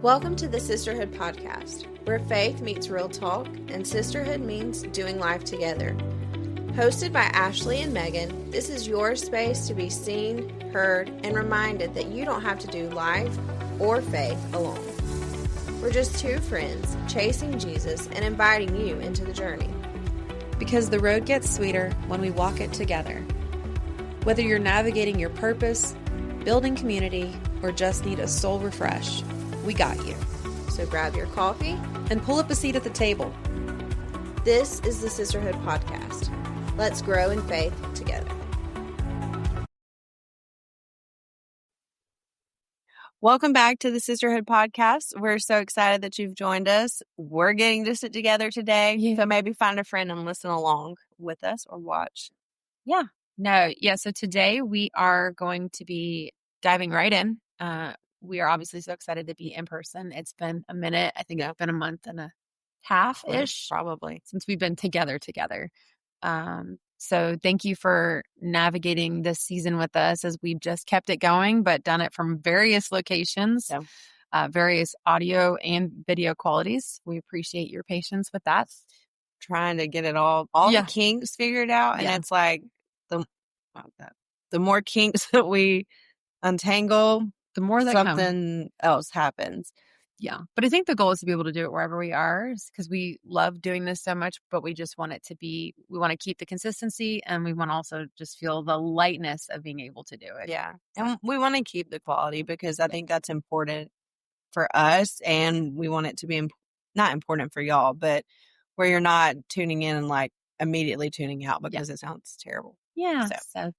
Welcome to the Sisterhood Podcast, where faith meets real talk and sisterhood means doing life together. Hosted by Ashley and Megan, this is your space to be seen, heard, and reminded that you don't have to do life or faith alone. We're just two friends chasing Jesus and inviting you into the journey. Because the road gets sweeter when we walk it together. Whether you're navigating your purpose, building community, or just need a soul refresh, we got you. So grab your coffee and pull up a seat at the table. This is the Sisterhood Podcast. Let's grow in faith together. Welcome back to the Sisterhood Podcast. We're so excited that you've joined us. We're getting to sit together today, so maybe find a friend and listen along with us or watch. So today we are going to be diving right in. We are obviously so excited to be in person. It's been a minute. I think it's been a month and a half-ish Probably. since we've been together. So thank you for navigating this season with us as we've just kept it going, but done it from various locations, various audio and video qualities. We appreciate your patience with that. Trying to get it all the kinks figured out. And it's like the more kinks that we untangle, The more that something else happens. Yeah. But I think the goal is to be able to do it wherever we are because we love doing this so much, but we just want it to be, we want to keep the consistency and we want to also just feel the lightness of being able to do it. Yeah. And we want to keep the quality because I think that's important for us and we want it to be not important for y'all, but where you're not tuning in and like immediately tuning out because it sounds terrible. Yeah. So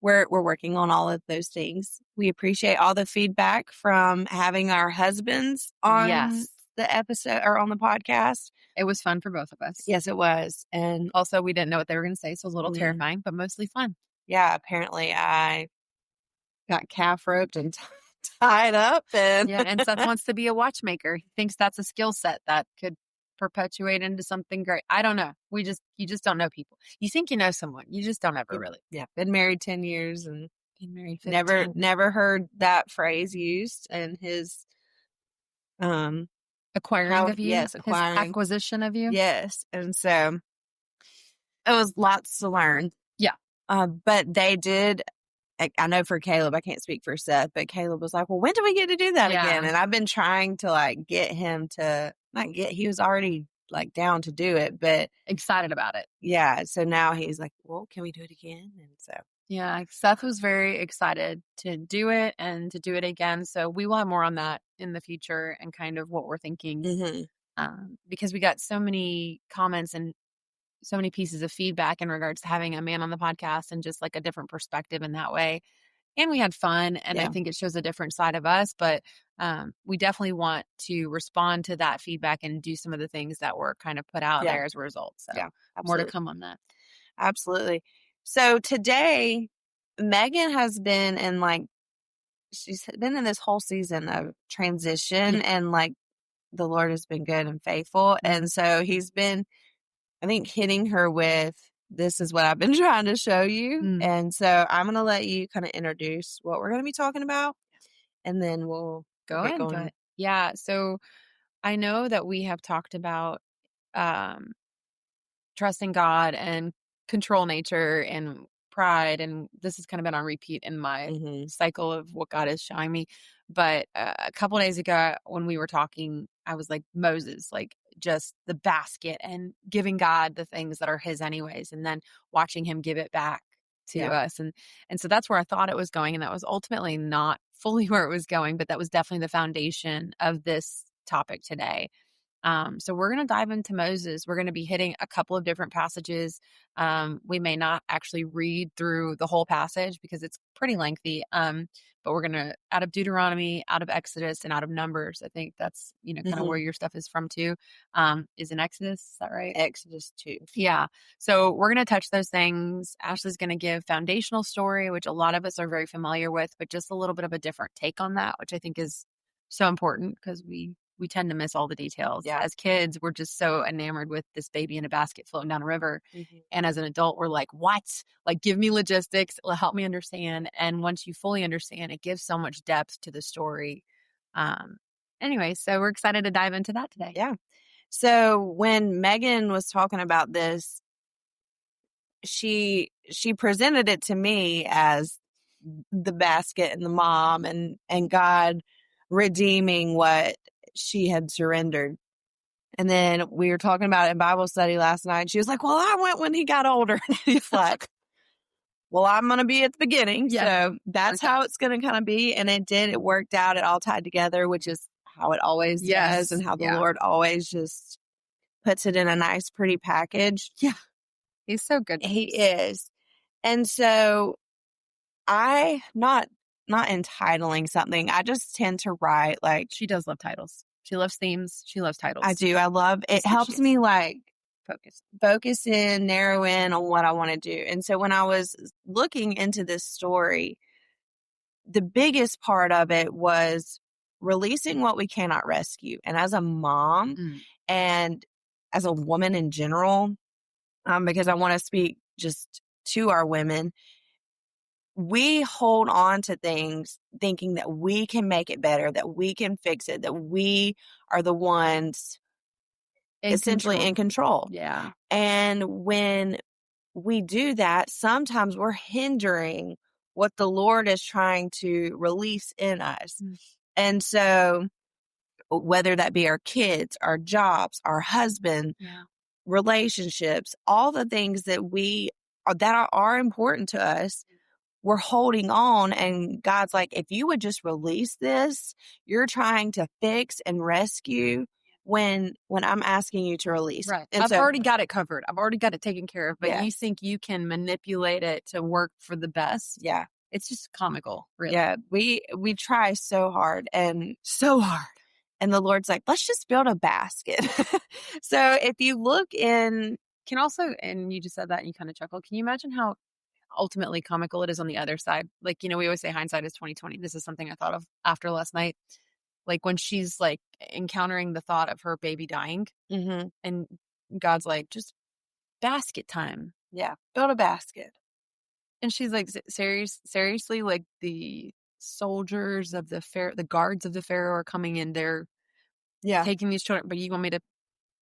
we're working on all of those things. We appreciate all the feedback from having our husbands on the episode or on the podcast. It was fun for both of us. Yes, it was. And also we didn't know what they were going to say, so it was a little terrifying, but mostly fun. Yeah, apparently I got calf roped and tied up. And Seth wants to be a watchmaker. He thinks that's a skill set that could perpetuate into something great. I don't know. You just don't know people. You think you know someone. You just don't ever really. Yeah. Been married 10 years and been married 15. Never heard that phrase used in his acquiring of you. Yes, acquiring. His acquisition of you. Yes. And so it was lots to learn. Yeah. But they did. I know for Caleb, I can't speak for Seth, but Caleb was like, well, when do we get to do that again? And I've been trying to like get him to he was already like down to do it, but excited about it. Yeah. So now he's like, well, can we do it again? And so. Yeah. Seth was very excited to do it and to do it again. So we will have more on that in the future and kind of what we're thinking because we got so many comments and so many pieces of feedback in regards to having a man on the podcast and just like a different perspective in that way. And we had fun and I think it shows a different side of us, but we definitely want to respond to that feedback and do some of the things that were kind of put out there as a result. So more to come on that. Absolutely. So today, Megan has been she's been in this whole season of transition and like the Lord has been good and faithful. And so he's been, I think, hitting her with, this is what I've been trying to show you. And so I'm going to let you kind of introduce what we're going to be talking about and then we'll go into it. Yeah. So I know that we have talked about trusting God and control nature and pride. And this has kind of been on repeat in my cycle of what God is showing me. But a couple of days ago when we were talking, I was like Moses, like just the basket and giving God the things that are his anyways, and then watching him give it back to us. And so that's where I thought it was going. And that was ultimately not fully where it was going, but that was definitely the foundation of this topic today. So we're going to dive into Moses. We're going to be hitting a couple of different passages. We may not actually read through the whole passage because it's pretty lengthy. But we're going to, out of Deuteronomy, out of Exodus, and out of Numbers. I think that's, kind of where your stuff is from too. Is in Exodus. Is that right? Exodus 2. Yeah. So we're going to touch those things. Ashley's going to give foundational story, which a lot of us are very familiar with, but just a little bit of a different take on that, which I think is so important because we tend to miss all the details. Yeah. As kids, we're just so enamored with this baby in a basket floating down a river. And as an adult, we're like, what? Like, give me logistics. Help me understand. And once you fully understand, it gives so much depth to the story. Anyway, so we're excited to dive into that today. Yeah. So when Megan was talking about this, she presented it to me as the basket and the mom and God redeeming what she had surrendered. And then we were talking about it in Bible study last night. She was like, well, I went when he got older. He's like, well, I'm going to be at the beginning. Yeah. So that's how it's going to kind of be. And it did. It worked out. It all tied together, which is how it always does, and how the Lord always just puts it in a nice, pretty package. Yeah. He's so good. He is. And so not entitling something. I just tend to write like. She does love titles. She loves themes. She loves titles. I do. I love it. Helps me like focus in, narrow in on what I want to do. And so when I was looking into this story, the biggest part of it was releasing what we cannot rescue. And as a mom and as a woman in general, because I want to speak just to our women, we hold on to things thinking that we can make it better, that we can fix it, that we are the ones essentially in control. Yeah. And when we do that, sometimes we're hindering what the Lord is trying to release in us. And so whether that be our kids, our jobs, our husband, relationships, all the things that are important to us, we're holding on. And God's like, if you would just release this, you're trying to fix and rescue when I'm asking you to release. Right. And I've already got it covered. I've already got it taken care of. But you think you can manipulate it to work for the best? Yeah. It's just comical, really. Yeah. We try so hard. And the Lord's like, let's just build a basket. So if you look in. And you just said that and you kind of chuckle. Can you imagine how ultimately comical it is on the other side? Like, we always say hindsight is 20/20. This is something I thought of after last night. Like when she's like encountering the thought of her baby dying and God's like, just basket time. Yeah. Build a basket. And she's like, seriously, like the soldiers of the guards of the Pharaoh are coming in. They're taking these children, but you want me to,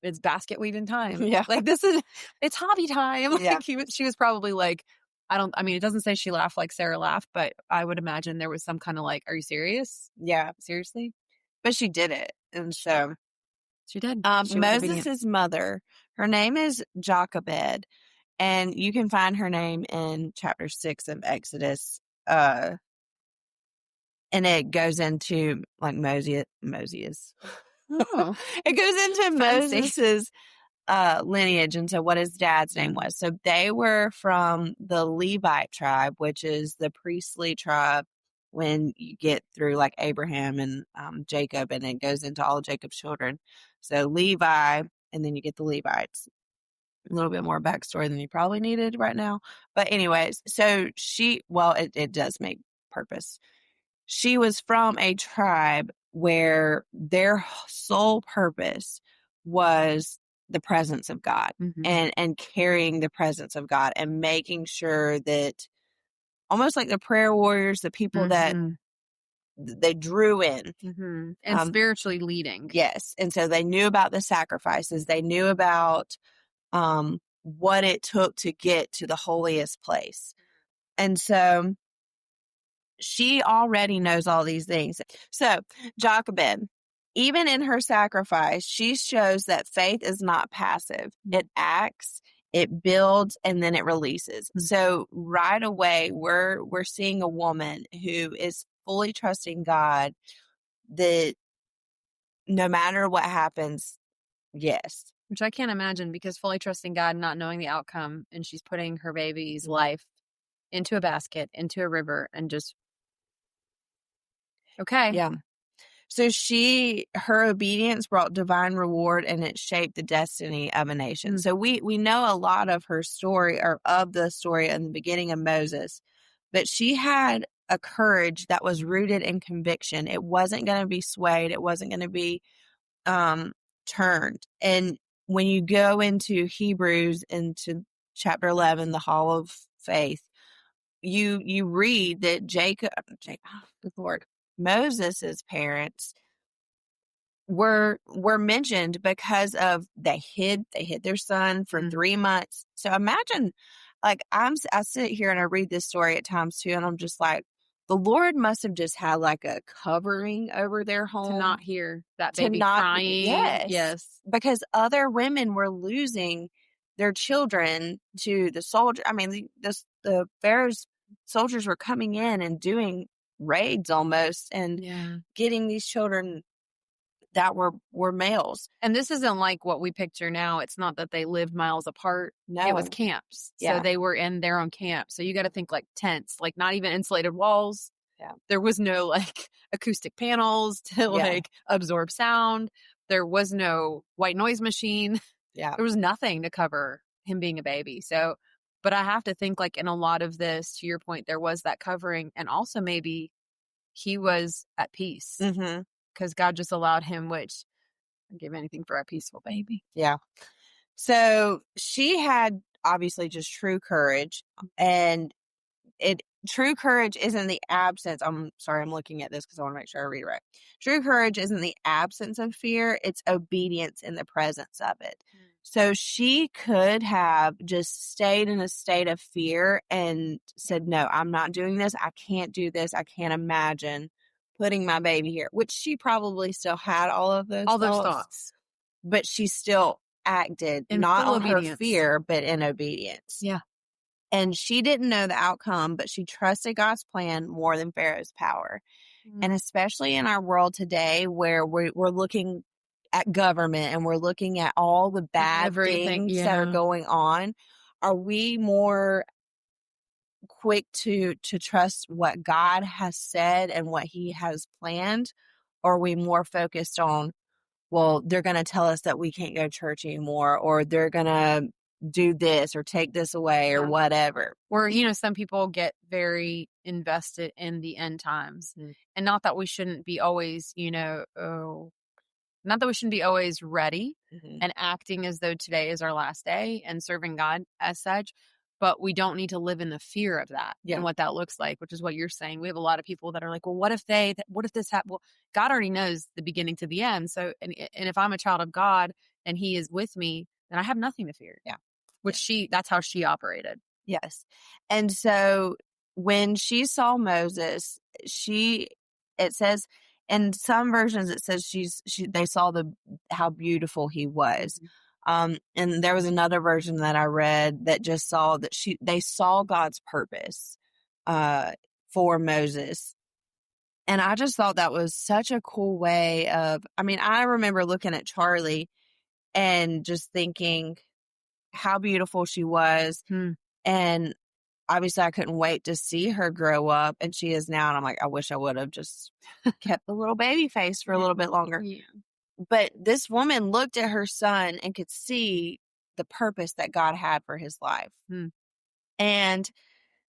it's basket weaving time. Yeah. Like it's hobby time. Like she was probably like, it doesn't say she laughed like Sarah laughed, but I would imagine there was some kind of like, are you serious? Yeah. Seriously? But she did it. And so she did. Moses' mother, her name is Jochebed, and you can find her name in chapter 6 of Exodus. And it goes into like Moses. Oh. It goes into Moses's lineage into what his dad's name was. So they were from the Levite tribe, which is the priestly tribe when you get through like Abraham and Jacob, and it goes into all of Jacob's children. So Levi, and then you get the Levites. A little bit more backstory than you probably needed right now. But anyways, so it does make purpose. She was from a tribe where their sole purpose was the presence of God and carrying the presence of God and making sure that almost like the prayer warriors, the people that they drew in. And spiritually leading. Yes. And so they knew about the sacrifices. They knew about what it took to get to the holiest place. And so she already knows all these things. So Jochebed, even in her sacrifice, she shows that faith is not passive. It acts, it builds, and then it releases. So right away, we're seeing a woman who is fully trusting God that no matter what happens, yes. Which I can't imagine, because fully trusting God, not knowing the outcome, and she's putting her baby's life into a basket, into a river, and just okay. Yeah. So her obedience brought divine reward, and it shaped the destiny of a nation. So we know a lot of her story, or of the story in the beginning of Moses, but she had a courage that was rooted in conviction. It wasn't going to be swayed. It wasn't going to be turned. And when you go into Hebrews, into chapter 11, the Hall of Faith, you read that Moses' parents were mentioned because of they hid their son for 3 months. So imagine, like, I sit here and I read this story at times too, and I'm just like, the Lord must have just had like a covering over their home To not hear that to baby not crying. yes, because other women were losing their children to the soldier. I mean, the Pharaoh's soldiers were coming in and doing raids almost and Yeah. getting these children that were males. And this isn't like what we picture now. It's not that they lived miles apart. It was No. camps. Yeah. So they were in their own camp. So you got to think like tents, like not even insulated walls. Yeah. There was no like acoustic panels to like absorb sound. There was no white noise machine. Yeah. There was nothing to cover him being a baby. So, but I have to think like in a lot of this, to your point, there was that covering. And also maybe he was at peace Mm-hmm. because God just allowed him, which I'd give anything for a peaceful baby. Yeah. So she had obviously just true courage, and true courage isn't the absence. I'm sorry, I'm looking at this because I want to make sure I read it right. True courage isn't the absence of fear, it's obedience in the presence of it. So she could have just stayed in a state of fear and said, no, I'm not doing this. I can't do this. I can't imagine putting my baby here, which she probably still had all of those thoughts. But she still acted In not full on obedience. her fear, but in obedience. Yeah. And she didn't know the outcome, but she trusted God's plan more than Pharaoh's power. And especially in our world today where we're looking at government and we're looking at all the bad things that are going on, are we more quick to trust what God has said and what he has planned? Or are we more focused on, well, they're going to tell us that we can't go to church anymore, or they're going to do this or take this away or whatever. Or, some people get very invested in the end times. And not that we shouldn't be always, not that we shouldn't be always ready and acting as though today is our last day and serving God as such. But we don't need to live in the fear of that and what that looks like, which is what you're saying. We have a lot of people that are like, well, what if this happened? Well, God already knows the beginning to the end. So, and if I'm a child of God and he is with me, then I have nothing to fear. Yeah. That's how she operated. Yes. And so when she saw Moses, it says in some versions, it says they saw how beautiful he was. And there was another version that I read that just saw that they saw God's purpose, for Moses. And I just thought that was such a cool way I remember looking at Charlie and just thinking how beautiful she was. And obviously I couldn't wait to see her grow up, and she is now. And I'm like, I wish I would have just kept the little baby face for a little bit longer. Yeah. But this woman looked at her son and could see the purpose that God had for his life. And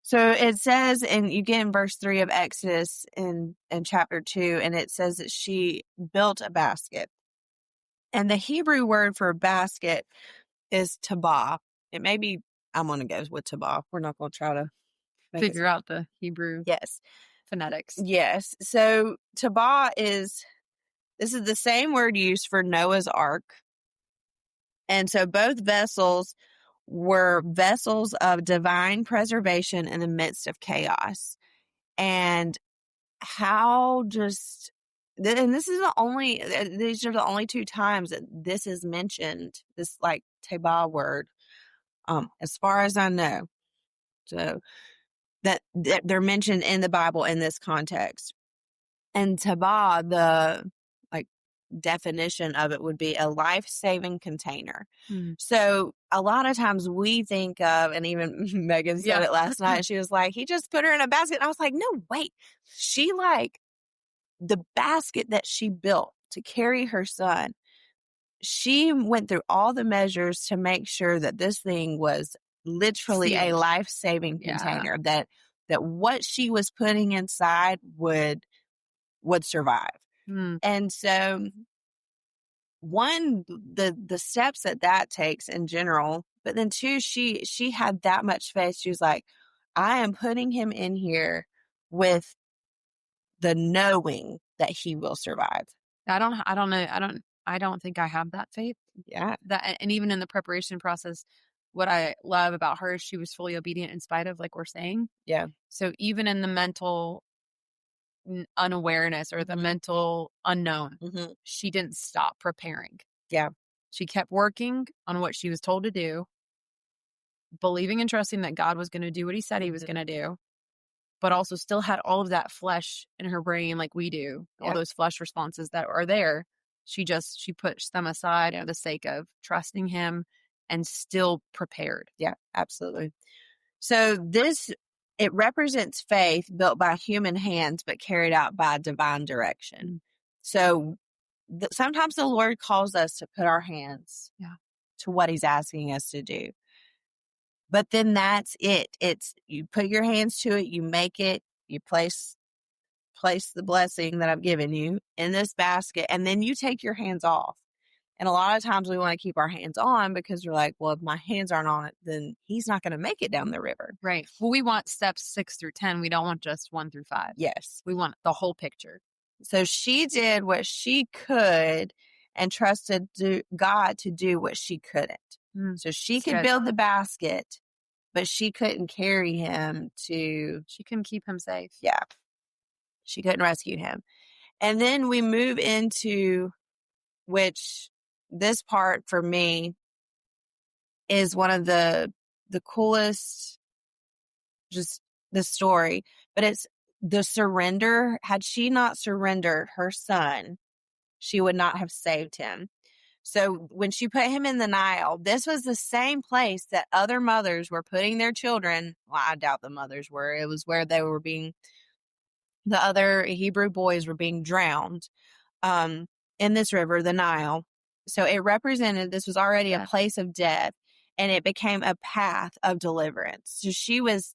so it says, and you get in verse 3 of Exodus in chapter 2, and it says that she built a basket. And the Hebrew word for basket is tabah. It may be, I'm going to go with tabah. We're not going to try to figure out the Hebrew phonetics. Yes. So tabah this is the same word used for Noah's Ark. And so both vessels were vessels of divine preservation in the midst of chaos. And these are the only two times that this is mentioned, this like tabah word, as far as I know. So that they're mentioned in the Bible in this context. And tabah, the definition of it would be a life-saving container. So a lot of times we think of, and even Megan said it last night, she was like, he just put her in a basket. And I was like, no, wait. She the basket that she built to carry her son, she went through all the measures to make sure that this thing was literally a life-saving container, that what she was putting inside would survive. And so one, the steps that takes in general, but then two, she had that much faith. She was like, I am putting him in here with the knowing that he will survive. I don't know. I don't think I have that faith. Yeah. And even in the preparation process, what I love about her is she was fully obedient in spite of, like we're saying. Yeah. So even in the mental unawareness or the mental unknown, she didn't stop preparing. Yeah. She kept working on what she was told to do, believing and trusting that God was going to do what he said he was going to do, but also still had all of that flesh in her brain like we do, all those flesh responses that are there. She pushed them aside for the sake of trusting him and still prepared. Yeah, absolutely. So it represents faith built by human hands, but carried out by divine direction. So sometimes the Lord calls us to put our hands to what he's asking us to do. But then that's it. It's you put your hands to it, you make it, you place the blessing that I've given you in this basket, and then you take your hands off. And a lot of times we want to keep our hands on because we're like, well, if my hands aren't on it, then he's not going to make it down the river. Right. Well, we want steps 6 through 10. We don't want just 1 through 5. Yes. We want the whole picture. So she did what she could and trusted God to do what she couldn't. So she could build the basket, but she couldn't carry him to... She couldn't keep him safe. Yeah. She couldn't rescue him. And then we move into, which this part for me is one of the coolest, just the story, but it's the surrender. Had she not surrendered her son, she would not have saved him. So when she put him in the Nile, this was the same place that other mothers were putting their children. Well, I doubt the mothers were. It was where they were the other Hebrew boys were being drowned in this river, the Nile. So it represented, this was already a place of death, and it became a path of deliverance. So she was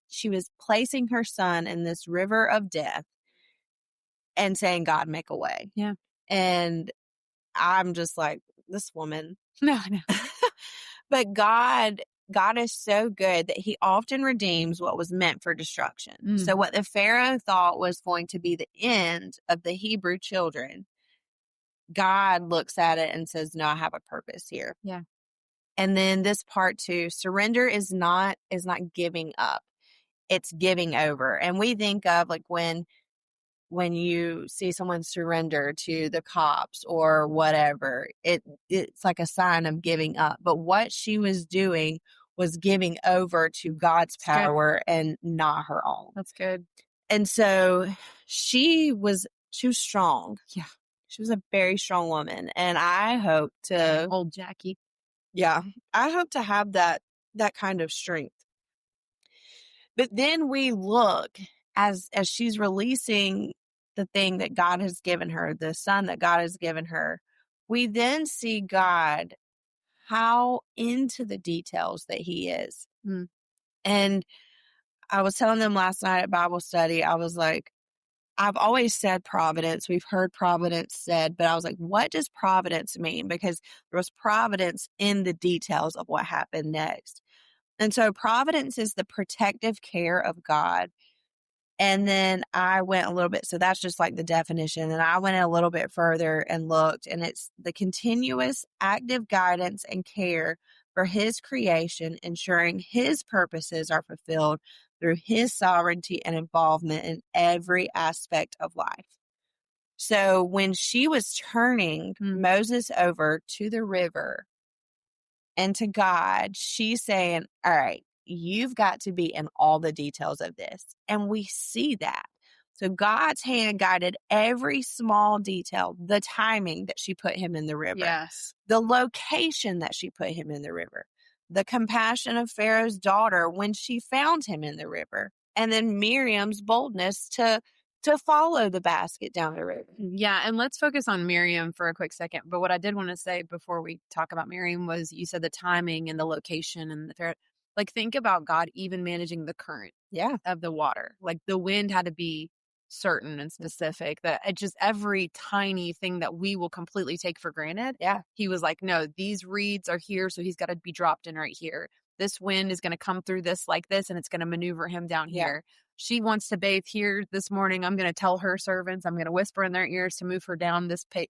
placing her son in this river of death and saying, God, make a way. Yeah. And I'm just like, this woman. No. But God is so good that he often redeems what was meant for destruction. So what the Pharaoh thought was going to be the end of the Hebrew children, God looks at it and says, no, I have a purpose here. Yeah. And then this part too, surrender is not giving up. It's giving over. And we think of like when you see someone surrender to the cops or whatever, it's like a sign of giving up. But what she was doing was giving over to God's power and not her own. That's good. And so she was strong. Yeah. She was a very strong woman. And I hope to... Old Jackie. Yeah. I hope to have that kind of strength. But then we look as she's releasing the thing that God has given her, the son that God has given her, we then see God, how into the details that he is. And I was telling them last night at Bible study, I was like, I've always said providence. We've heard providence said, but I was like, what does providence mean? Because there was providence in the details of what happened next. And so providence is the protective care of God. And then I went a little bit, so that's just like the definition. And I went a little bit further and looked, and it's the continuous active guidance and care for his creation, ensuring his purposes are fulfilled through his sovereignty and involvement in every aspect of life. So when she was turning Moses over to the river and to God, she's saying, all right, you've got to be in all the details of this. And we see that. So God's hand guided every small detail, the timing that she put him in the river, the location that she put him in the river, the compassion of Pharaoh's daughter when she found him in the river, and then Miriam's boldness to follow the basket down the river. Yeah, and let's focus on Miriam for a quick second. But what I did want to say before we talk about Miriam was, you said the timing and the location and the Pharaoh. Like, think about God even managing the current of the water. Like, the wind had to be certain and specific, that it just every tiny thing that we will completely take for granted. Yeah. He was like, no, these reeds are here, so he's got to be dropped in right here. this wind is going to come through this like this, and it's going to maneuver him down here. She wants to bathe here this morning. I'm going to tell her servants, I'm going to whisper in their ears to move her down this page.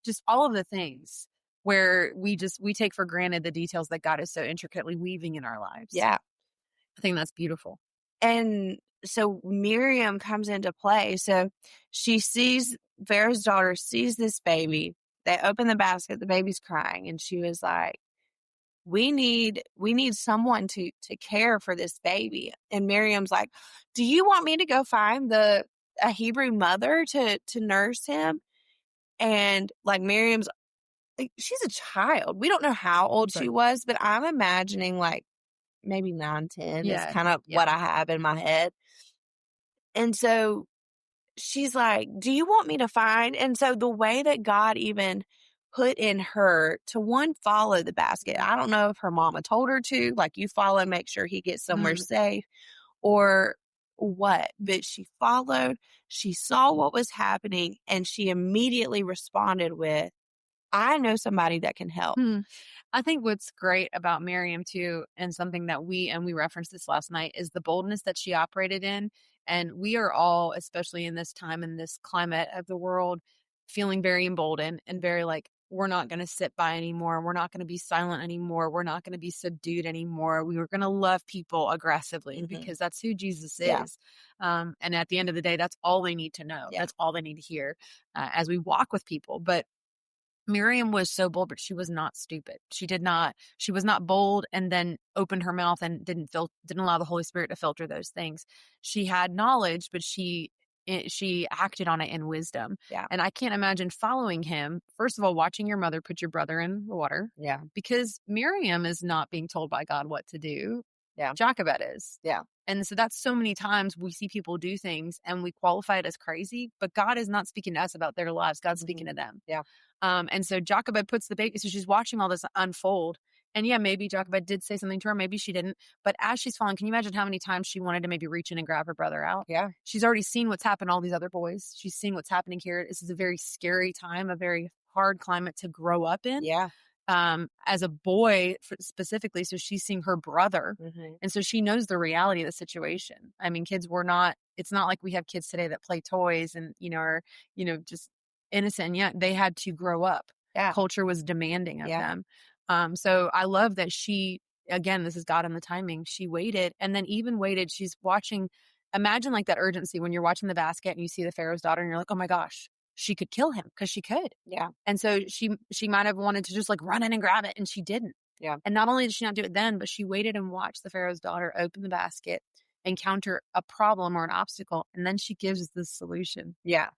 Just all of the things where we take for granted the details that God is so intricately weaving in our lives. Yeah. I think that's beautiful. And so Miriam comes into play. So Pharaoh's daughter sees this baby. They open the basket, the baby's crying, and she was like, we need someone to care for this baby. And Miriam's like, do you want me to go find a Hebrew mother to nurse him? And like Miriam's, like, she's a child. We don't know how old she was, but I'm imagining like maybe 9, 10 is kind of what I have in my head. And so she's like, do you want me to find? And so the way that God even put in her to follow the basket. I don't know if her mama told her to, like, you follow, make sure he gets somewhere safe or what, but she followed, she saw what was happening, and she immediately responded with, I know somebody that can help. I think what's great about Miriam too, and something that we referenced this last night, is the boldness that she operated in. And we are all, especially in this time, in this climate of the world, feeling very emboldened and very like, we're not going to sit by anymore. We're not going to be silent anymore. We're not going to be subdued anymore. We were going to love people aggressively because that's who Jesus is. And at the end of the day, that's all they need to know. That's all they need to hear as we walk with people. But Miriam was so bold, but she was not stupid. She was not bold and then opened her mouth and didn't allow the Holy Spirit to filter those things. She had knowledge, but she acted on it in wisdom. Yeah. And I can't imagine following him. First of all, watching your mother put your brother in the water. Yeah. Because Miriam is not being told by God what to do. Yeah. Jochebed is. Yeah. And so that's so many times we see people do things and we qualify it as crazy, but God is not speaking to us about their lives. God's speaking to them. Yeah. And so Jochebed puts the baby, so she's watching all this unfold. And yeah, maybe Jochebed did say something to her, maybe she didn't. But as she's falling, can you imagine how many times she wanted to maybe reach in and grab her brother out? Yeah. She's already seen what's happened to all these other boys. She's seen what's happening here. This is a very scary time, a very hard climate to grow up in. Yeah. As a boy specifically. So she's seeing her brother. And so she knows the reality of the situation. I mean, it's not like we have kids today that play toys and, are, just innocent. Yet they had to grow up. Yeah. Culture was demanding of them. So I love that she, again, this is God in the timing. She waited and then even waited. She's watching. Imagine like that urgency when you're watching the basket and you see the Pharaoh's daughter and you're like, oh my gosh, she could kill him because she could. Yeah. And so she might have wanted to just like run in and grab it and she didn't. Yeah. And not only did she not do it then, but she waited and watched the Pharaoh's daughter open the basket, encounter a problem or an obstacle, and then she gives the solution. Yeah.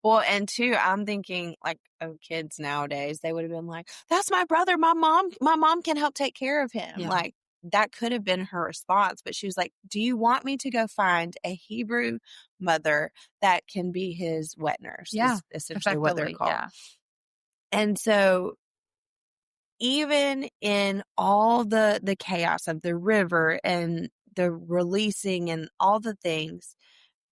Well, and two, I'm thinking like, kids nowadays, they would have been like, that's my brother. My mom can help take care of him. Yeah. Like that could have been her response, but she was like, do you want me to go find a Hebrew mother that can be his wet nurse? Yeah. Is essentially what they're called. Yeah. And so even in all the chaos of the river and the releasing and all the things,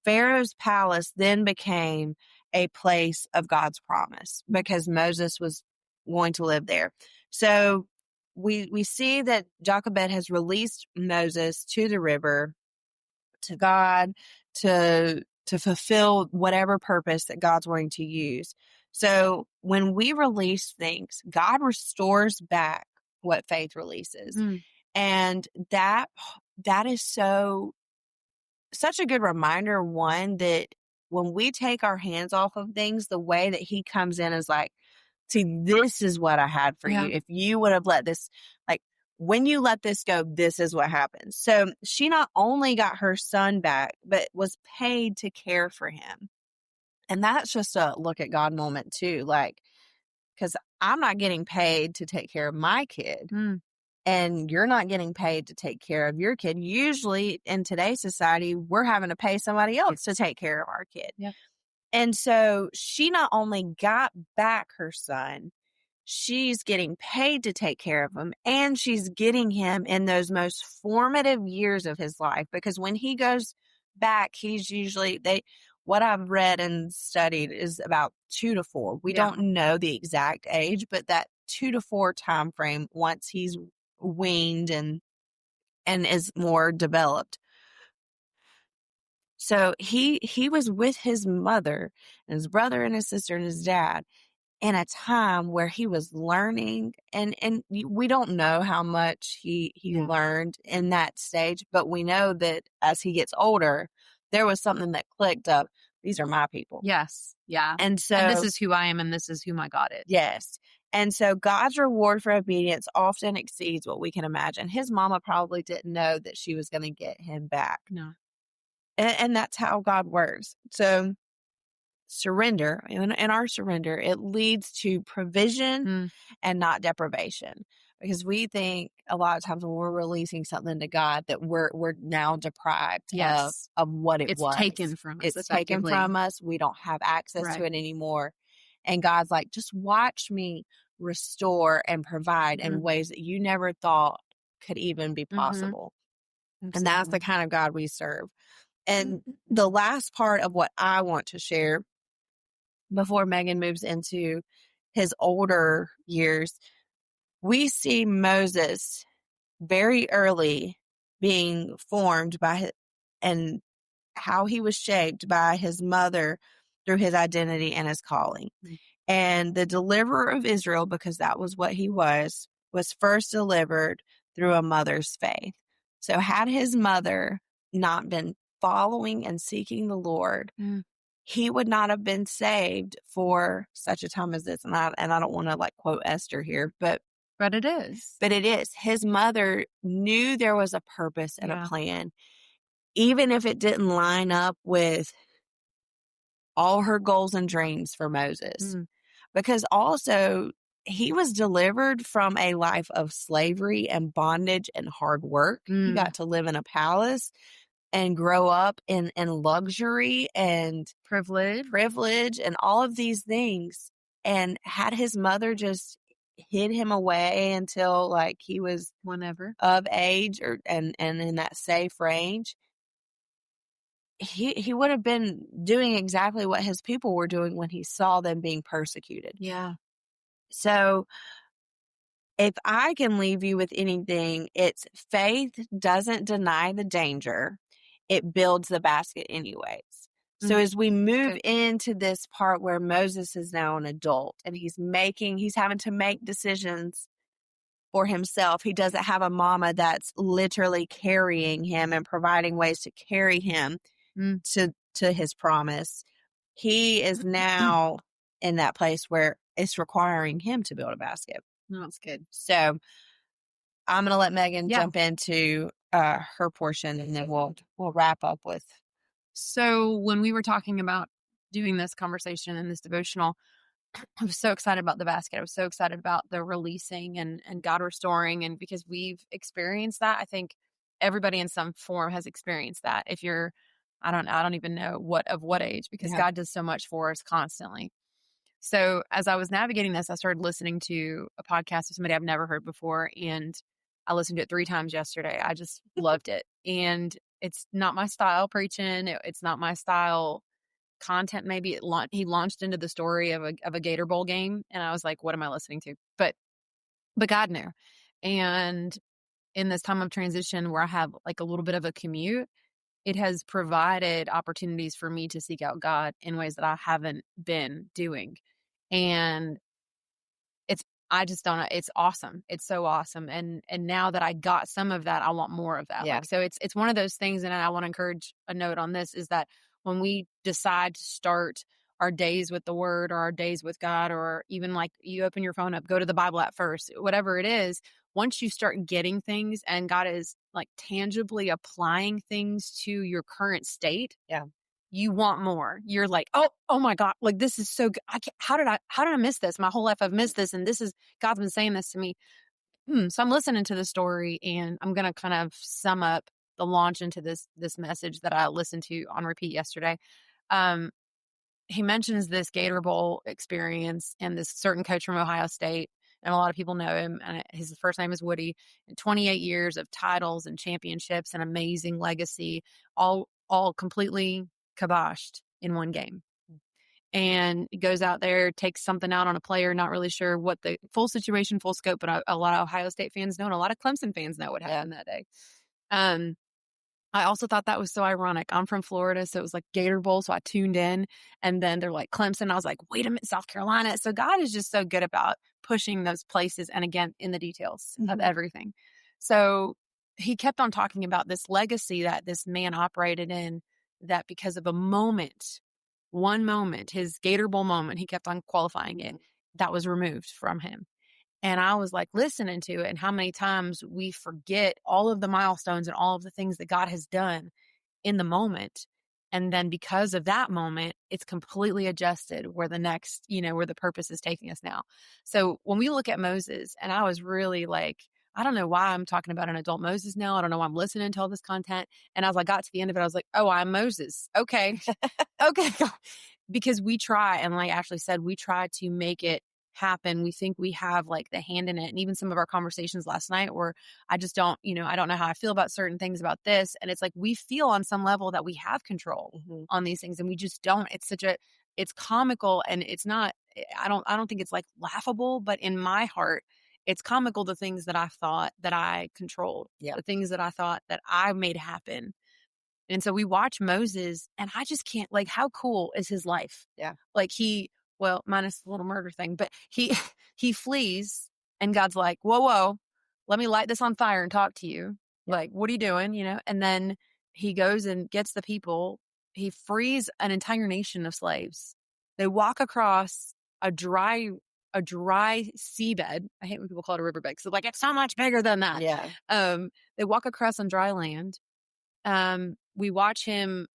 Pharaoh's palace then became a place of God's promise because Moses was going to live there. So we see that Jochebed has released Moses to the river, to God, to fulfill whatever purpose that God's wanting to use. So when we release things, God restores back what faith releases. And that is such a good reminder, one, that when we take our hands off of things, the way that he comes in is like, see, this is what I had for you. If you would have let this, like, when you let this go, this is what happens. So she not only got her son back, but was paid to care for him. And that's just a look at God moment too. Like, because I'm not getting paid to take care of my kid. And you're not getting paid to take care of your kid. Usually in today's society, we're having to pay somebody else to take care of our kid. Yeah. And so she not only got back her son, she's getting paid to take care of him, and she's getting him in those most formative years of his life. Because when he goes back, he's usually, what I've read and studied is about 2 to 4. We don't know the exact age, but that 2 to 4 time frame once he's weaned and and is more developed. So he was with his mother and his brother and his sister and his dad in a time where he was learning, and we don't know how much he learned in that stage, but we know that as he gets older, there was something that clicked up. These are my people. Yes. Yeah. And so, and this is who I am, and this is who my God is. yes. And so God's reward for obedience often exceeds what we can imagine. His mama probably didn't know that she was going to get him back. No. And that's how God works. So surrender, and our surrender, it leads to provision and not deprivation. Because we think a lot of times when we're releasing something to God that we're now deprived of what it was. It's taken from us. It's taken from us. We don't have access to it anymore. And God's like, just watch me restore and provide in ways that you never thought could even be possible. And that's the kind of God we serve. And the last part of what I want to share before Megan moves into his older years, we see Moses very early being formed by and how he was shaped by his mother through his identity and his calling. And the deliverer of Israel, because that was what he was first delivered through a mother's faith. So had his mother not been following and seeking the Lord, he would not have been saved for such a time as this. And I don't want to like quote Esther here, but it is. But it is. His mother knew there was a purpose and a plan, even if it didn't line up with all her goals and dreams for Moses. Because also he was delivered from a life of slavery and bondage and hard work. He got to live in a palace and grow up in luxury and privilege and all of these things. And had his mother just hid him away until like he was of age and in that safe range, he would have been doing exactly what his people were doing when he saw them being persecuted. Yeah. So if I can leave you with anything, it's faith doesn't deny the danger. It builds the basket anyways. So as we move into this part where Moses is now an adult and he's having to make decisions for himself. He doesn't have a mama that's literally carrying him and providing ways to carry him to his promise. He is now in that place where it's requiring him to build a basket. No, that's good. So I'm going to let Megan jump into her portion, and then we'll wrap up with. So when we were talking about doing this conversation and this devotional, I was so excited about the basket. I was so excited about the releasing and God restoring. And because we've experienced that, I think everybody in some form has experienced that. If you're, I don't even know what age, because God does so much for us constantly. So as I was navigating this, I started listening to a podcast of somebody I've never heard before. And I listened to it 3 times yesterday. I just loved it. And it's not my style preaching. It's not my style content. Maybe he launched into the story of a Gator Bowl game. And I was like, what am I listening to? But God knew. And in this time of transition where I have like a little bit of a commute, it has provided opportunities for me to seek out God in ways that I haven't been doing. And I just don't know. It's awesome. It's so awesome. And now that I got some of that, I want more of that. Yeah. Like, so it's one of those things. And I want to encourage a note on this is that when we decide to start our days with the word or our days with God, or even like you open your phone up, go to the Bible app first, whatever it is, once you start getting things and God is like tangibly applying things to your current state. Yeah. You want more. You're like, oh my God, like this is so good. How did I miss this? My whole life I've missed this. And God's been saying this to me. So I'm listening to the story, and I'm going to kind of sum up the launch into this message that I listened to on repeat yesterday. He mentions this Gator Bowl experience and this certain coach from Ohio State. And a lot of people know him. And his first name is Woody. And 28 years of titles and championships and amazing legacy, all completely kiboshed in one game. And he goes out there, takes something out on a player, not really sure what the full situation, full scope, but a lot of Ohio State fans know, and a lot of Clemson fans know what happened that day. I also thought that was so ironic. I'm from Florida, so it was like Gator Bowl, so I tuned in, and then they're like Clemson. I was like, wait a minute, South Carolina. So God is just so good about pushing those places, and again, in the details of everything. So he kept on talking about this legacy that this man operated in, that because of a moment, one moment, his Gator Bowl moment, he kept on qualifying it, that was removed from him. And I was like listening to it, and how many times we forget all of the milestones and all of the things that God has done in the moment. And then because of that moment, it's completely adjusted where the next, where the purpose is taking us now. So when we look at Moses, and I was really like, I don't know why I'm talking about an adult Moses now. I don't know why I'm listening to all this content. And as I got to the end of it, I was like, oh, I'm Moses. Okay. Okay. Because we try, and like Ashley said, we try to make it happen. We think we have like the hand in it. And even some of our conversations last night where I just don't, I don't know how I feel about certain things about this. And it's like, we feel on some level that we have control on these things, and we just don't. It's comical, and it's not, I don't think it's like laughable, but in my heart, it's comical, the things that I thought that I controlled, the things that I thought that I made happen. And so we watch Moses, and I just can't, like, how cool is his life? Yeah. Like well, minus the little murder thing, but he flees, and God's like, whoa, let me light this on fire and talk to you. Yeah. Like, what are you doing? And then he goes and gets the people. He frees an entire nation of slaves. They walk across a dry seabed. I hate when people call it a riverbed, because like, it's so much bigger than that. Yeah. They walk across on dry land. We watch him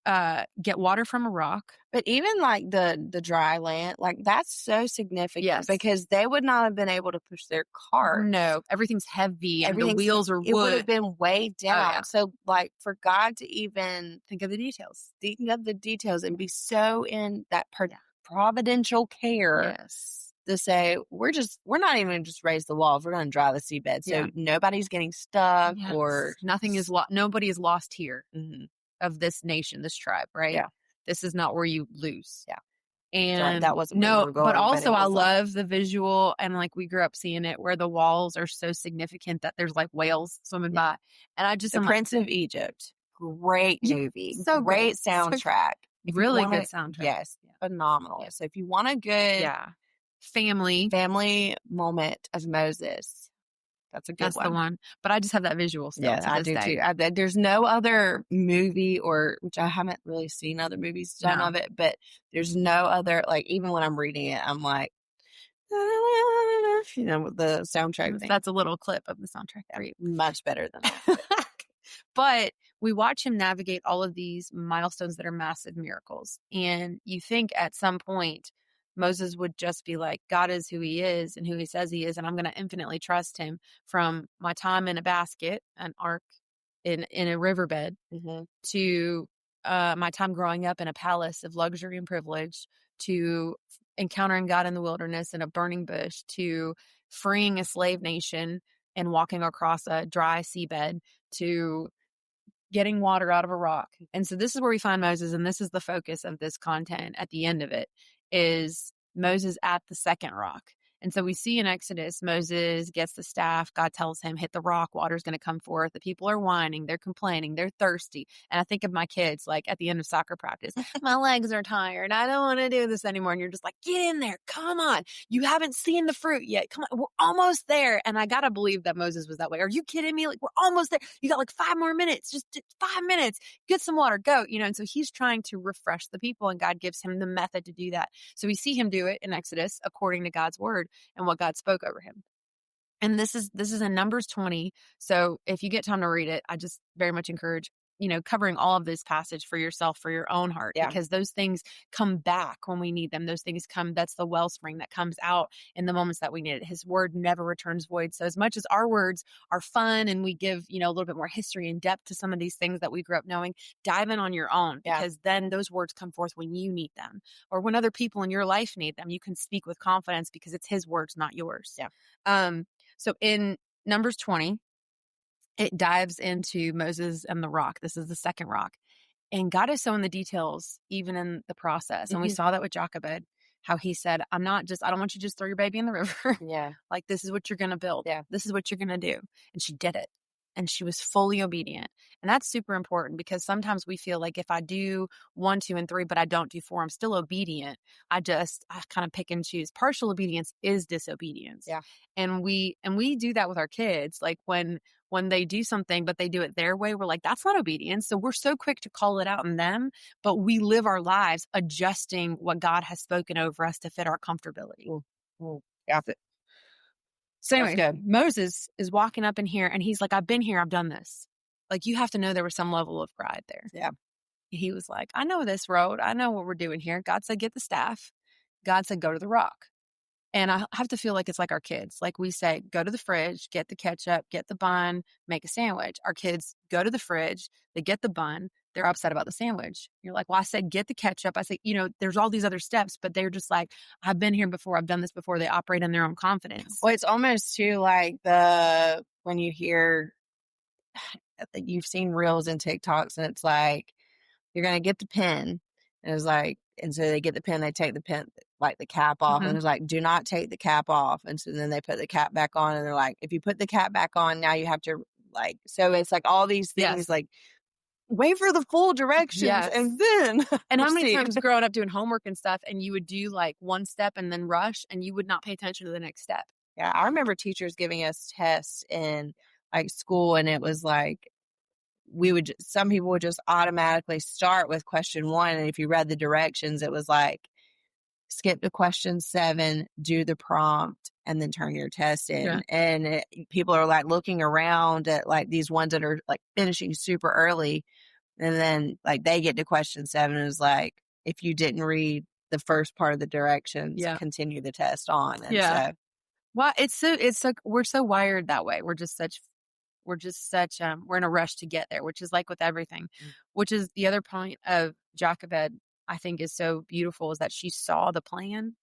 get water from a rock. But even like the dry land, like that's so significant. Yes. Because they would not have been able to push their cart. No, everything's heavy, and the wheels are wood. It would have been weighed down. Oh, yeah. So like for God to even think of the details and be so in that providential care. Yes. To say, we're not even just raise the walls. We're going to dry the seabed. So nobody's getting stuck or nothing is lost. Nobody is lost here of this nation, this tribe, right? Yeah. This is not where you lose. Yeah. And sorry, that wasn't where we were going, but also I like, love the visual, and like we grew up seeing it where the walls are so significant that there's like whales swimming by. And I just, The Prince of Egypt, great movie, so great soundtrack. Really good soundtrack. Yes. Phenomenal. Yeah. So if you want a good family moment of Moses, that's a good one. That's the one. But I just have that visual still. Yeah, I do too. There's no other movie, which I haven't really seen other movies done of it, but there's no other, like, even when I'm reading it, I'm like, with the soundtrack thing. That's a little clip of the soundtrack for you. Much better than that. But we watch him navigate all of these milestones that are massive miracles. And you think at some point, Moses would just be like, God is who he is and who he says he is, and I'm going to infinitely trust him, from my time in a basket, an ark in a riverbed, to my time growing up in a palace of luxury and privilege, to encountering God in the wilderness in a burning bush, to freeing a slave nation and walking across a dry seabed, to getting water out of a rock. And so this is where we find Moses, and this is the focus of this content at the end of it, is Moses at the second rock. And so we see in Exodus, Moses gets the staff. God tells him, hit the rock, water's going to come forth. The people are whining, they're complaining, they're thirsty. And I think of my kids, like at the end of soccer practice, my legs are tired, I don't want to do this anymore. And you're just like, get in there, come on. You haven't seen the fruit yet. Come on, we're almost there. And I got to believe that Moses was that way. Are you kidding me? Like, we're almost there. You got like 5 more minutes, just 5 minutes, get some water, go. And so he's trying to refresh the people, and God gives him the method to do that. So we see him do it in Exodus according to God's word and what God spoke over him. And this is in Numbers 20. So if you get time to read it, I just very much encourage, covering all of this passage for yourself, for your own heart, because those things come back when we need them. Those things come, that's the wellspring that comes out in the moments that we need it. His word never returns void. So as much as our words are fun and we give, a little bit more history and depth to some of these things that we grew up knowing, dive in on your own, because then those words come forth when you need them, or when other people in your life need them. You can speak with confidence because it's his words, not yours. So in Numbers 20, it dives into Moses and the rock. This is the second rock. And God is so in the details, even in the process. And we saw that with Jochebed, how he said, I don't want you to just throw your baby in the river. Yeah. Like, this is what you're going to build. Yeah. This is what you're going to do. And she did it. and she was fully obedient. And that's super important because sometimes we feel like if I do 1, 2, and 3, but I don't do 4, I'm still obedient. I kind of pick and choose. Partial obedience is disobedience. Yeah. And we do that with our kids. Like when they do something, but they do it their way, we're like, that's not obedience. So we're so quick to call it out in them, but we live our lives adjusting what God has spoken over us to fit our comfortability. Yeah. So That's anyway, good. Moses is walking up in here and he's like, I've been here. I've done this. Like, you have to know there was some level of pride there. Yeah. He was like, I know this road. I know what we're doing here. God said, get the staff. God said, go to the rock. And I have to feel like it's like our kids. Like we say, go to the fridge, get the ketchup, get the bun, make a sandwich. Our kids go to the fridge, they get the bun, they're upset about the sandwich. You're like, well, I said, get the ketchup. I say, there's all these other steps, but they're just like, I've been here before. I've done this before. They operate in their own confidence. Well, it's almost too like when you hear, you've seen reels and TikToks and it's like, you're going to get the pen. And it's like, and so they get the pen, they take the pen, like the cap off, and it's like, do not take the cap off. And so then they put the cap back on and they're like, if you put the cap back on, now you have to so it's like all these things, like, wait for the full directions and then and how many times growing up doing homework and stuff, and you would do like one step and then rush and you would not pay attention to the next step. Yeah. I remember teachers giving us tests in like school, and it was like, some people would just automatically start with question 1. And if you read the directions, it was like, skip to question 7, do the prompt, and then turn your test in. Yeah. And people are like looking around at like these ones that are like finishing super early. And then like they get to question 7 and it's like, if you didn't read the first part of the directions, continue the test on. And so, well, it's so we're so wired that way. We're in a rush to get there, which is like with everything, which is the other point of Jochebed, I think is so beautiful, is that she saw the plan,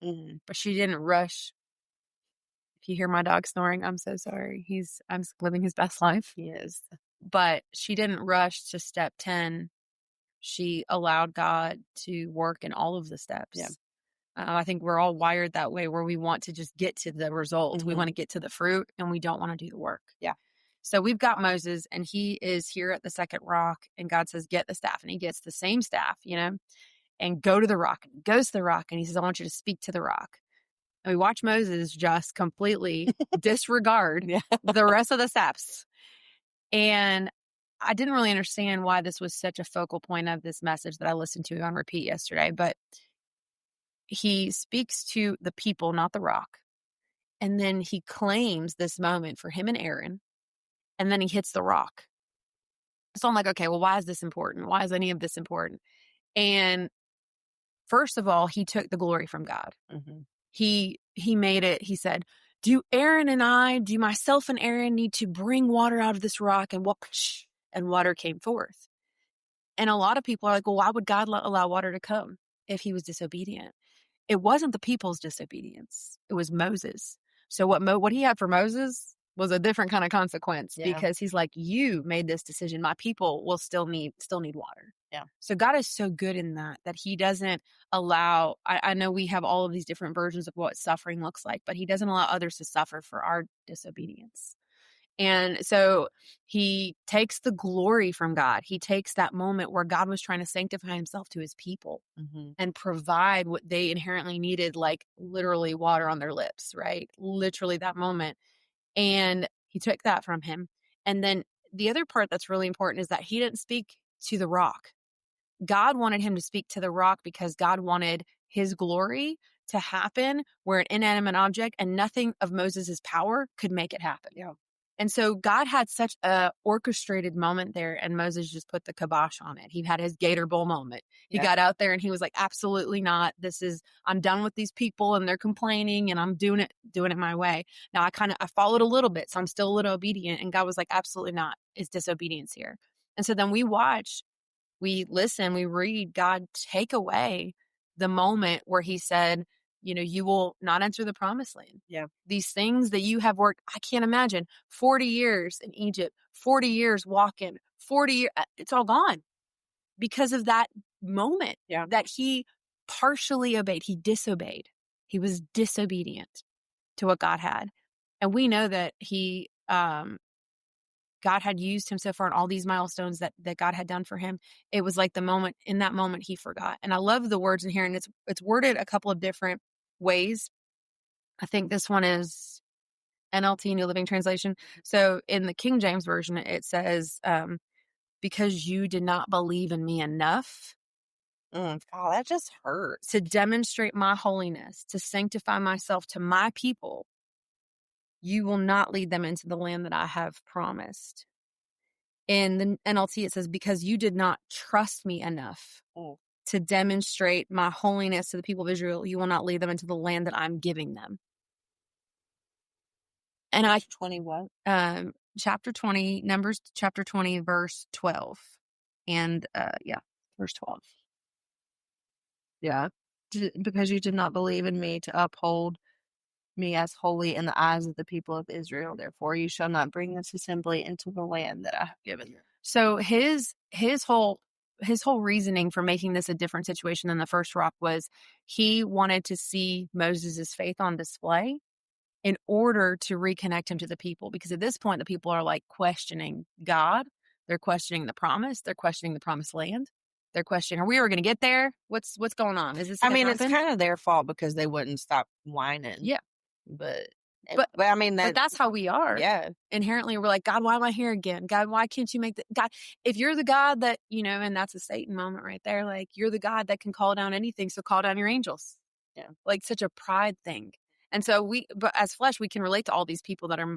but she didn't rush. If you hear my dog snoring, I'm so sorry. I'm living his best life. He is. But she didn't rush to step 10. She allowed God to work in all of the steps. Yeah. I think we're all wired that way, where we want to just get to the result. We want to get to the fruit and we don't want to do the work. Yeah. So we've got Moses, and he is here at the second rock, and God says, get the staff. And he gets the same staff, and go to the rock. And he goes to the rock, and he says, I want you to speak to the rock. And we watch Moses just completely disregard the rest of the steps. And I didn't really understand why this was such a focal point of this message that I listened to on repeat yesterday, but he speaks to the people, not the rock. And then he claims this moment for him and Aaron. And then he hits the rock. So I'm like, okay, well, why is this important? Why is any of this important? And first of all, he took the glory from God. He made it, he said, do myself and Aaron need to bring water out of this rock? And water came forth. And a lot of people are like, well, why would God allow water to come if he was disobedient? It wasn't the people's disobedience. It was Moses. So what he had for Moses was a different kind of consequence, because he's like, you made this decision. My people will still need water. Yeah. So God is so good in that he doesn't allow, I know we have all of these different versions of what suffering looks like, but he doesn't allow others to suffer for our disobedience. And so he takes the glory from God. He takes that moment where God was trying to sanctify himself to his people and provide what they inherently needed, like literally water on their lips, right? Literally that moment. And he took that from him. And then the other part that's really important is that he didn't speak to the rock. God wanted him to speak to the rock because God wanted his glory to happen where an inanimate object and nothing of Moses' power could make it happen. Yeah. And so God had such a orchestrated moment there, and Moses just put the kibosh on it. He had his Gator Bowl moment. He got out there and he was like, absolutely not. I'm done with these people and they're complaining, and I'm doing it my way. Now I followed a little bit, so I'm still a little obedient. And God was like, absolutely not. It's disobedience here. And so then we watch, we listen, we read God take away the moment where he said, you will not enter the promised land. Yeah. These things that you have worked, I can't imagine, 40 years in Egypt, 40 years walking, 40 years, it's all gone because of that moment that he partially obeyed. He disobeyed. He was disobedient to what God had. And we know that he God had used him so far and all these milestones that God had done for him. It was like in that moment, he forgot. And I love the words in here, and it's worded a couple of different ways. I think this one is NLT, New Living Translation. So in the King James Version, it says, because you did not believe in me enough. God, that just hurts. To demonstrate my holiness, to sanctify myself to my people, you will not lead them into the land that I have promised. In the NLT, it says, because you did not trust me enough to demonstrate my holiness to the people of Israel, you will not lead them into the land that I'm giving them. And 20 what? Chapter 20, Numbers chapter 20, verse 12. And verse 12. Yeah. Because you did not believe in me to uphold me as holy in the eyes of the people of Israel. Therefore, you shall not bring this assembly into the land that I have given you. So his whole reasoning for making this a different situation than the first rock was he wanted to see Moses' faith on display in order to reconnect him to the people. Because at this point, the people are like questioning God. They're questioning the promise. They're questioning the promised land. They're questioning, are we ever going to get there? What's going on? Is this I mean, happen? It's kind of their fault because they wouldn't stop whining. Yeah. But I mean, but that's how we are. Yeah. Inherently, we're like, God, why am I here again? God, why can't you make God, if you're the God that, and that's a Satan moment right there. Like, you're the God that can call down anything. So call down your angels. Yeah. Like such a pride thing. And so but as flesh, we can relate to all these people that are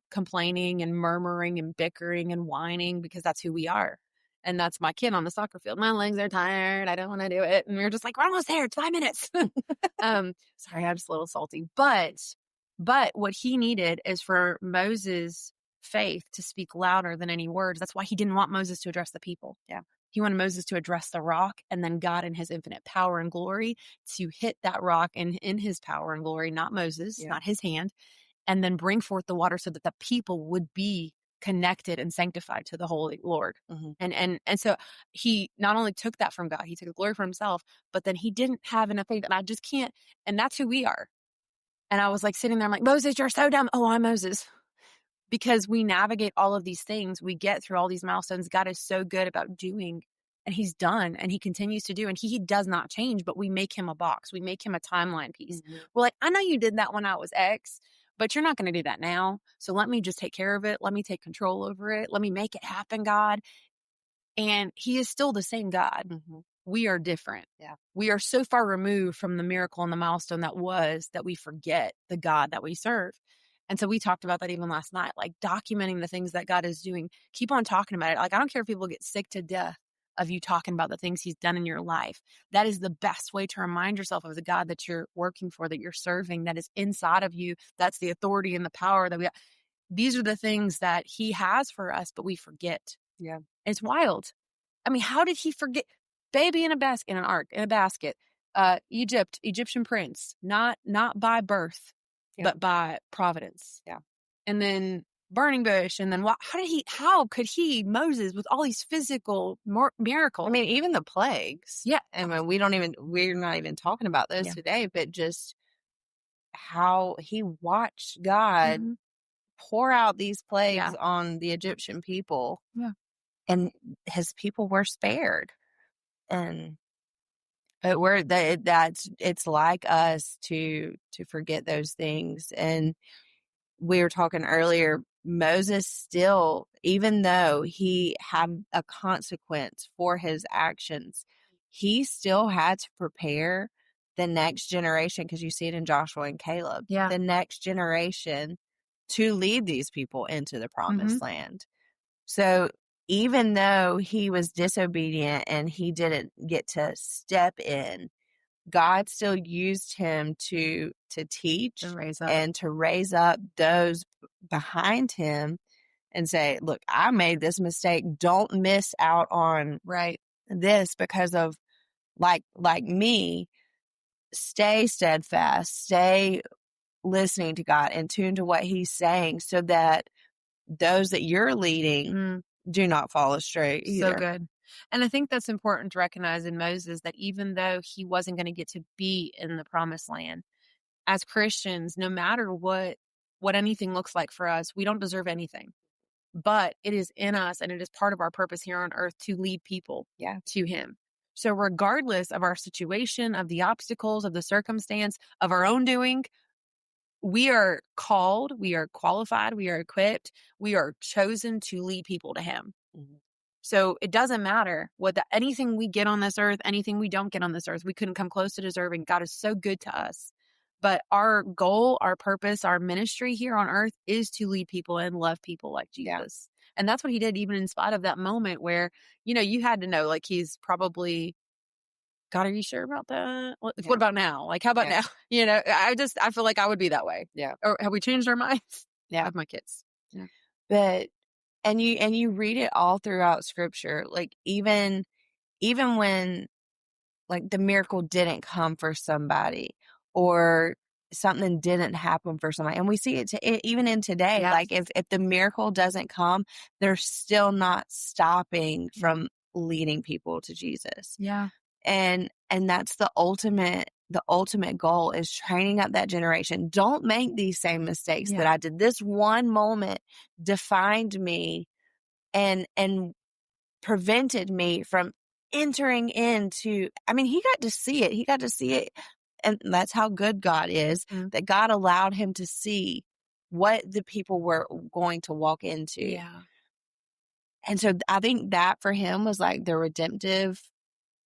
complaining and murmuring and bickering and whining because that's who we are. And that's my kid on the soccer field. My legs are tired. I don't want to do it. And we're just like, we're almost there. It's 5 minutes. Sorry, I'm just a little salty. But what he needed is for Moses' faith to speak louder than any words. That's why he didn't want Moses to address the people. Yeah. He wanted Moses to address the rock, and then God in his infinite power and glory to hit that rock in his power and glory, not Moses, not his hand, and then bring forth the water so that the people would be connected and sanctified to the Holy Lord. Mm-hmm. And so he not only took that from God, he took the glory for himself, but then he didn't have enough faith. And I just can't, and that's who we are. And I was like sitting there, I'm like, Moses, you're so dumb. Oh, I'm Moses. Because we navigate all of these things. We get through all these milestones. God is so good about doing, and he's done, and he continues to do, and he does not change, but we make him a box. We make him a timeline piece. Mm-hmm. We're like, I know you did that when I was X, but you're not going to do that now. So let me just take care of it. Let me take control over it. Let me make it happen, God. And he is still the same God. Mm-hmm. We are different. Yeah. We are so far removed from the miracle and the milestone that we forget the God that we serve. And so we talked about that even last night, like documenting the things that God is doing. Keep on talking about it. Like, I don't care if people get sick to death of you talking about the things he's done in your life. That is the best way to remind yourself of the God that you're working for, that you're serving, that is inside of you. That's the authority and the power that we have. These are the things that he has for us, but we forget. Yeah. It's wild. I mean, how did he forget? Baby in a basket, Egyptian prince, not by birth, but by providence. Yeah. And then burning bush. And then how could he, Moses, with all these physical miracles? I mean, even the plagues. Yeah. I mean, we're not even talking about those today, but just how he watched God pour out these plagues on the Egyptian people. Yeah. And his people were spared. And but it's like us to forget those things. And we were talking earlier, Moses still, even though he had a consequence for his actions, he still had to prepare the next generation, because you see it in Joshua and Caleb, the next generation to lead these people into the promised land. So even though he was disobedient and he didn't get to step in, God still used him to teach and to raise up those behind him and say, look, I made this mistake. Don't miss out on this because of like me. Stay steadfast, stay listening to God and tuned to what he's saying, so that those that you're leading do not fall astray either. So good. And I think that's important to recognize in Moses, that even though he wasn't going to get to be in the promised land, as Christians, no matter what anything looks like for us, we don't deserve anything. but it is in us and it is part of our purpose here on earth to lead people to him. So regardless of our situation, of the obstacles, of the circumstance, of our own doing, we are called, we are qualified, we are equipped, we are chosen to lead people to him. Mm-hmm. So it doesn't matter anything we get on this earth, anything we don't get on this earth, we couldn't come close to deserving. God is so good to us. But our goal, our purpose, our ministry here on earth is to lead people and love people like Jesus. And that's what he did, even in spite of that moment where, you had to know, like, he's probably, God, are you sure about that? What about now? Like, how about now? I feel like I would be that way. Yeah. Or have we changed our minds? Yeah. I have my kids. Yeah. But, and you read it all throughout scripture, like even when like the miracle didn't come for somebody or something didn't happen for somebody. And we see it even in today, like if the miracle doesn't come, they're still not stopping from leading people to Jesus. Yeah. And that's the ultimate goal is training up that generation. Don't make these same mistakes that I did. This one moment defined me and prevented me from entering into, he got to see it. He got to see it. And that's how good God is, that God allowed him to see what the people were going to walk into. Yeah. And so I think that for him was like the redemptive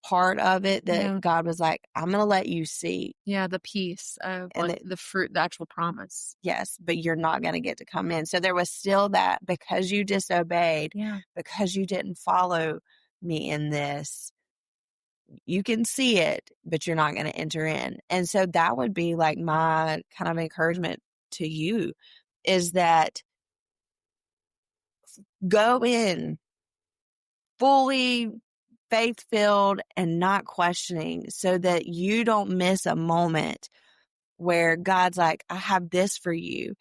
part of it, that God was like, I'm going to let you see. Yeah, the piece of the fruit, the actual promise. Yes, but you're not going to get to come in. So there was still that, because you disobeyed, because you didn't follow me in this, you can see it, but you're not going to enter in. And so that would be like my kind of encouragement to you, is that go in fully faith-filled and not questioning, so that you don't miss a moment where God's like, I have this for you.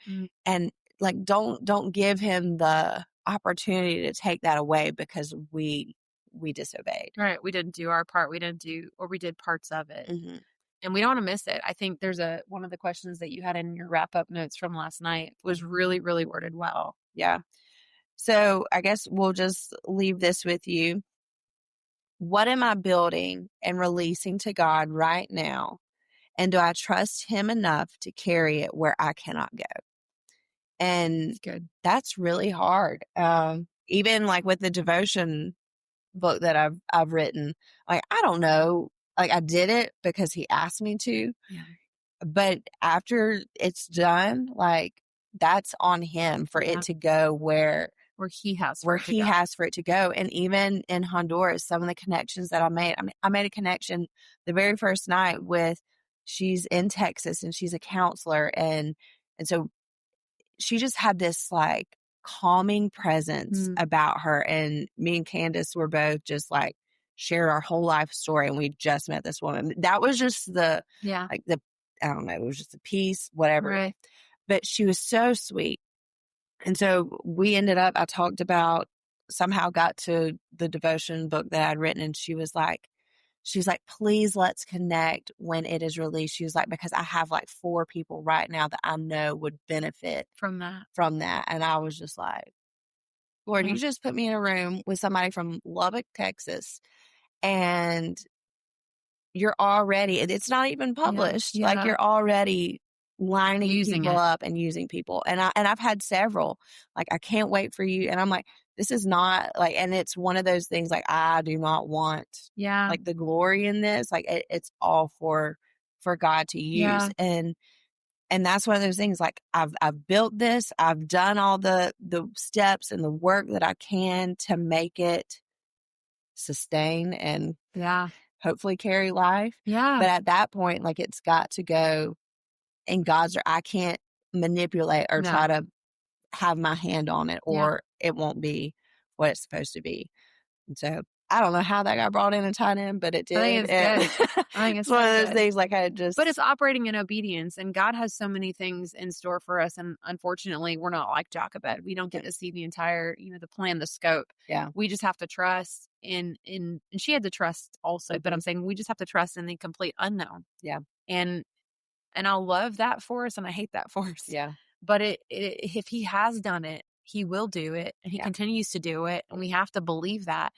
And like, don't give him the opportunity to take that away because we disobeyed. Right. We didn't do our part. We did parts of it. Mm-hmm. And we don't want to miss it. I think there's one of the questions that you had in your wrap-up notes from last night was really, really worded well. Yeah. So I guess we'll just leave this with you. What am I building and releasing to God right now? And do I trust him enough to carry it where I cannot go? And that's really hard. Even like with the devotion book that I've written, like, I don't know, like I did it because he asked me to, but after it's done, like that's on him for it to go where he has for it to go. And even in Honduras, some of the connections that I made a connection the very first night with, she's in Texas and she's a counselor. And so she just had this like calming presence about her. And me and Candace were both just like shared our whole life story. And we just met this woman. That was just I don't know, it was just a piece, whatever. Right. But she was so sweet. And so I talked about, somehow got to the devotion book that I'd written, and she was like, please let's connect when it is released. She was like, because I have like 4 people right now that I know would benefit from that. And I was just like, Lord, you just put me in a room with somebody from Lubbock, Texas, and you're already, it's not even published. Like you're already lining people up and using people. And I've had several, like, I can't wait for you. And I'm like, this is not like, and it's one of those things, like, I do not want like the glory in this. Like it's all for God to use. And that's one of those things, like I've built this, I've done all the steps and the work that I can to make it sustain and hopefully carry life. But at that point, like, it's got to go in God's, I can't manipulate or try to have my hand on it, or it won't be what it's supposed to be. And so I don't know how that got brought in and tied in, but it did. I think it's good. I think it's one of those things, like, but it's operating in obedience, and God has so many things in store for us. And unfortunately, we're not like Jochebed. We don't get to see the entire, the plan, the scope. Yeah. We just have to trust and she had to trust also, but I'm saying we just have to trust in the complete unknown. Yeah. And I love that for us, and I hate that for us. Yeah. But if he has done it, he will do it, and he Yeah. continues to do it. And we have to believe that.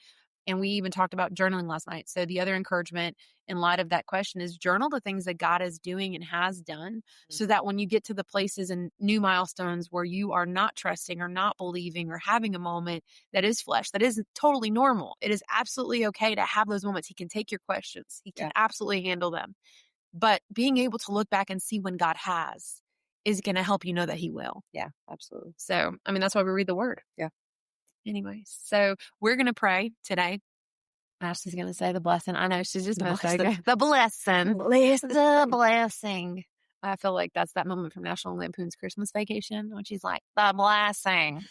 And we even talked about journaling last night. So the other encouragement in light of that question is journal the things that God is doing and has done, so that when you get to the places and new milestones where you are not trusting or not believing or having a moment that is flesh, that is totally normal. It is absolutely okay to have those moments. He can take your questions. He can absolutely handle them. But being able to look back and see when God has is going to help you know that he will. Yeah, absolutely. So, I mean, that's why we read the word. Yeah. Anyways, so we're going to pray today. Ashley's going to say the blessing. I know she's just going to say the blessing. The blessing. I feel like that's that moment from National Lampoon's Christmas Vacation when she's like, the blessing.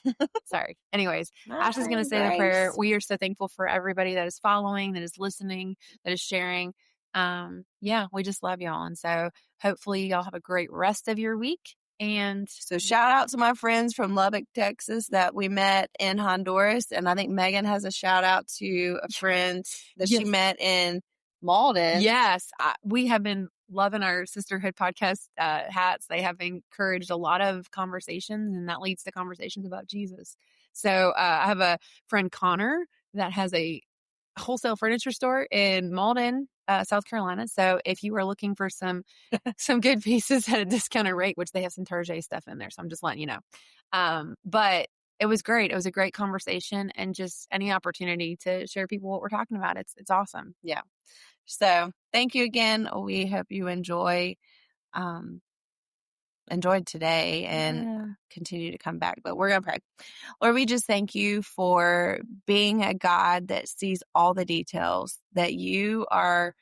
Sorry. Anyways, Ashley's going to say the prayer. We are so thankful for everybody that is following, that is listening, that is sharing. We just love y'all. And so hopefully y'all have a great rest of your week. And so shout out to my friends from Lubbock, Texas that we met in Honduras. And I think Megan has a shout out to a friend that she met in Malden. Yes. We have been loving our sisterhood podcast hats. They have encouraged a lot of conversations, and that leads to conversations about Jesus. So I have a friend, Connor, that has a wholesale furniture store in Malden, South Carolina. So if you are looking for some good pieces at a discounted rate, which they have some Target stuff in there, so I'm just letting you know. But it was great. It was a great conversation, and just any opportunity to share people what we're talking about. It's awesome. Yeah. So thank you again. We hope you enjoyed today and continue to come back. But we're going to pray. Lord, we just thank you for being a God that sees all the details, that you are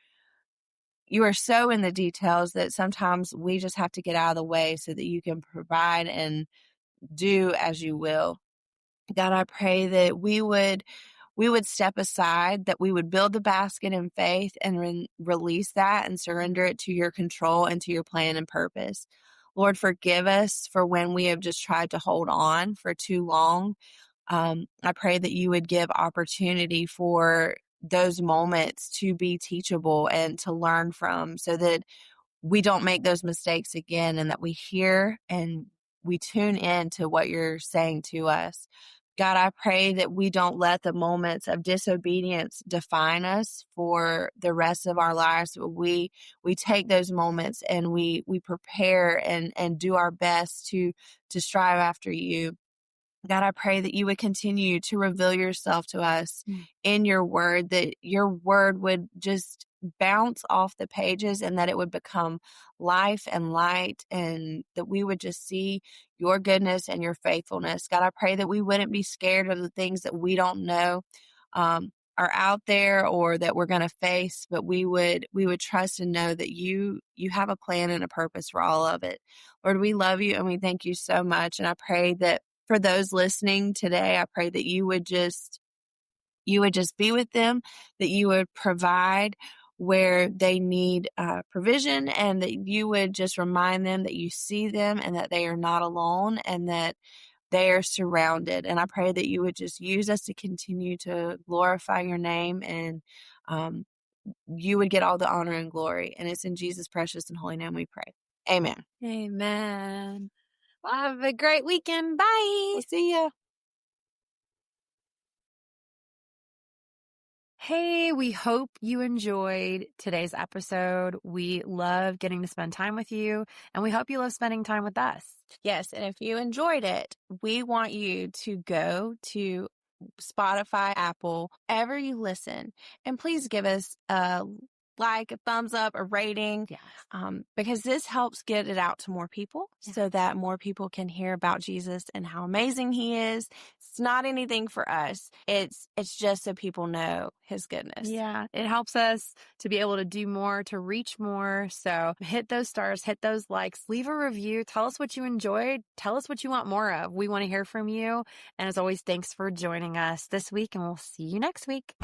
so in the details that sometimes we just have to get out of the way so that you can provide and do as you will. God, I pray that we would step aside, that we would build the basket in faith and release that and surrender it to your control and to your plan and purpose. Lord, forgive us for when we have just tried to hold on for too long. I pray that you would give opportunity for those moments to be teachable and to learn from, so that we don't make those mistakes again, and that we hear and we tune in to what you're saying to us. God, I pray that we don't let the moments of disobedience define us for the rest of our lives. We take those moments and we prepare and do our best to strive after you. God, I pray that you would continue to reveal yourself to us in your word, that your word would just bounce off the pages and that it would become life and light, and that we would just see your goodness and your faithfulness. God, I pray that we wouldn't be scared of the things that we don't know are out there or that we're going to face, but we would trust and know that you have a plan and a purpose for all of it. Lord, we love you and we thank you so much. And I pray that for those listening today, I pray that you would just be with them, that you would provide where they need provision, and that you would just remind them that you see them and that they are not alone and that they are surrounded. And I pray that you would just use us to continue to glorify your name, and you would get all the honor and glory. And it's in Jesus' precious and holy name we pray. Amen. Amen. Well, have a great weekend. Bye. We'll see ya. Hey, we hope you enjoyed today's episode. We love getting to spend time with you, and we hope you love spending time with us. Yes, and if you enjoyed it, we want you to go to Spotify, Apple, wherever you listen, and please give us a like, a thumbs up, a rating, because this helps get it out to more people so that more people can hear about Jesus and how amazing he is. It's not anything for us. It's just so people know his goodness. Yeah, it helps us to be able to do more, to reach more. So hit those stars, hit those likes, leave a review. Tell us what you enjoyed. Tell us what you want more of. We want to hear from you. And as always, thanks for joining us this week, and we'll see you next week.